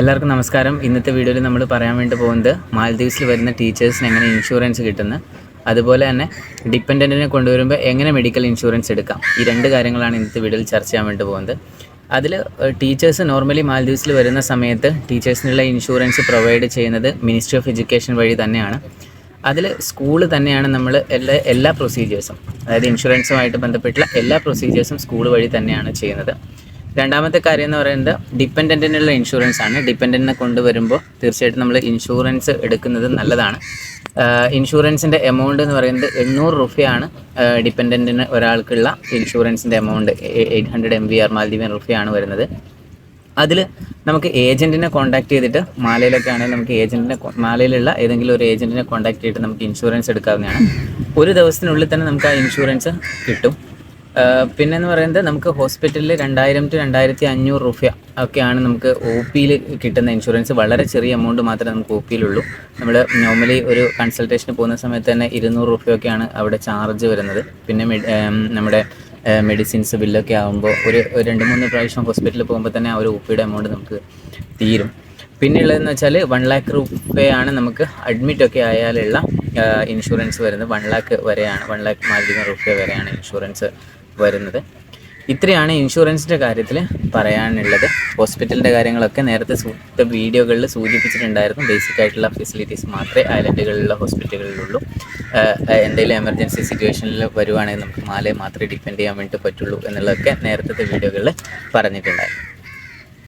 എല്ലാവർക്കും നമസ്കാരം. ഇന്നത്തെ വീഡിയോയിൽ നമ്മൾ പറയാൻ വേണ്ടി പോകുന്നത് മാൽദീവ്സിൽ വരുന്ന ടീച്ചേഴ്സിന് എങ്ങനെ ഇൻഷുറൻസ് കിട്ടുന്നു, അതുപോലെ തന്നെ ഡിപ്പെൻഡൻറ്റിനെ കൊണ്ടുവരുമ്പോൾ എങ്ങനെ മെഡിക്കൽ ഇൻഷുറൻസ് എടുക്കാം. ഈ രണ്ട് കാര്യങ്ങളാണ് ഇന്നത്തെ വീഡിയോയിൽ ചർച്ച ചെയ്യാൻ വേണ്ടി പോകുന്നത്. അതിൽ ടീച്ചേഴ്സ് നോർമലി മാൽദീവ്സിൽ വരുന്ന സമയത്ത് ടീച്ചേഴ്സിനുള്ള ഇൻഷുറൻസ് പ്രൊവൈഡ് ചെയ്യുന്നത് മിനിസ്ട്രി ഓഫ് എഡ്യൂക്കേഷൻ വഴി തന്നെയാണ്. അതിൽ സ്കൂൾ തന്നെയാണ് നമ്മൾ എല്ലാ പ്രൊസീജിയേഴ്സും, അതായത് ഇൻഷുറൻസുമായിട്ട് ബന്ധപ്പെട്ടുള്ള എല്ലാ പ്രൊസീജിയേഴ്സും സ്കൂൾ വഴി തന്നെയാണ് ചെയ്യുന്നത്. രണ്ടാമത്തെ കാര്യം എന്ന് പറയുന്നത് ഡിപ്പെൻഡൻറ്റിനുള്ള ഇൻഷുറൻസ് ആണ്. ഡിപ്പെൻഡൻറ്റിനെ കൊണ്ടുവരുമ്പോൾ തീർച്ചയായിട്ടും നമ്മൾ ഇൻഷുറൻസ് എടുക്കുന്നത് നല്ലതാണ്. ഇൻഷുറൻസിൻ്റെ എമൗണ്ട് എന്ന് പറയുന്നത് 800 രൂപയാണ്. ഡിപ്പെൻഡൻറ്റിന് ഒരാൾക്കുള്ള ഇൻഷുറൻസിൻ്റെ എമൗണ്ട് 800 MVR മാൽദീവിയൻ റുപ്പിയാണ് വരുന്നത്. അതിൽ നമുക്ക് ഏജൻറ്റിനെ കോൺടാക്ട് ചെയ്തിട്ട്, മാലയിലൊക്കെ ആണെങ്കിൽ നമുക്ക് മാലയിലുള്ള ഏതെങ്കിലും ഒരു ഏജൻറ്റിനെ കോൺടാക്ട് ചെയ്തിട്ട് നമുക്ക് ഇൻഷുറൻസ് എടുക്കാവുന്നതാണ്. ഒരു ദിവസത്തിനുള്ളിൽ തന്നെ നമുക്ക് ആ ഇൻഷുറൻസ് കിട്ടും. പിന്നെയെന്ന് പറയുന്നത് നമുക്ക് ഹോസ്പിറ്റലിൽ 2000 to 2500 രൂപ ഒക്കെയാണ് നമുക്ക് ഒ പിയിൽ കിട്ടുന്ന ഇൻഷുറൻസ്. വളരെ ചെറിയ എമൗണ്ട് മാത്രമേ നമുക്ക് ഒ പിയിലുള്ളൂ. നമ്മൾ നോർമലി ഒരു കൺസൾട്ടേഷന് പോകുന്ന സമയത്ത് തന്നെ 200 രൂപയൊക്കെയാണ് അവിടെ ചാർജ് വരുന്നത്. പിന്നെ നമ്മുടെ മെഡിസിൻസ് ബില്ലൊക്കെ ആകുമ്പോൾ ഒരു 2-3 പ്രാവശ്യം ഹോസ്പിറ്റലിൽ പോകുമ്പോൾ തന്നെ ആ ഒരു ഒ പിയുടെ എമൗണ്ട് നമുക്ക് തീരും. പിന്നെയുള്ളതെന്ന് വെച്ചാൽ 1 lakh രൂപയാണ് നമുക്ക് അഡ്മിറ്റൊക്കെ ആയാലുള്ള ഇൻഷുറൻസ് വരുന്നത്. 1 lakh വരെയാണ്, 1 lakh മാൽദീവിയൻ രൂപ വരെയാണ് ഇൻഷുറൻസ് വരുന്നത്. ഇത്രയാണ് ഇൻഷുറൻസിൻ്റെ കാര്യത്തിൽ പറയാനുള്ളത്. ഹോസ്പിറ്റലിൻ്റെ കാര്യങ്ങളൊക്കെ നേരത്തെ വീഡിയോകളിൽ സൂചിപ്പിച്ചിട്ടുണ്ടായിരുന്നു. ബേസിക് ആയിട്ടുള്ള ഫെസിലിറ്റീസ് മാത്രമേ ഐലൻഡുകളിലുള്ള ഹോസ്പിറ്റലുകളിലുള്ളൂ. എന്തെങ്കിലും എമർജൻസി സിറ്റുവേഷനിൽ വരുവാണെങ്കിൽ നമുക്ക് മാലയെ മാത്രമേ ഡിപ്പെൻഡ് ചെയ്യാൻ വേണ്ടി പറ്റുള്ളൂ എന്നുള്ളതൊക്കെ നേരത്തെ വീഡിയോകളിൽ പറഞ്ഞിട്ടുണ്ടായിരുന്നു.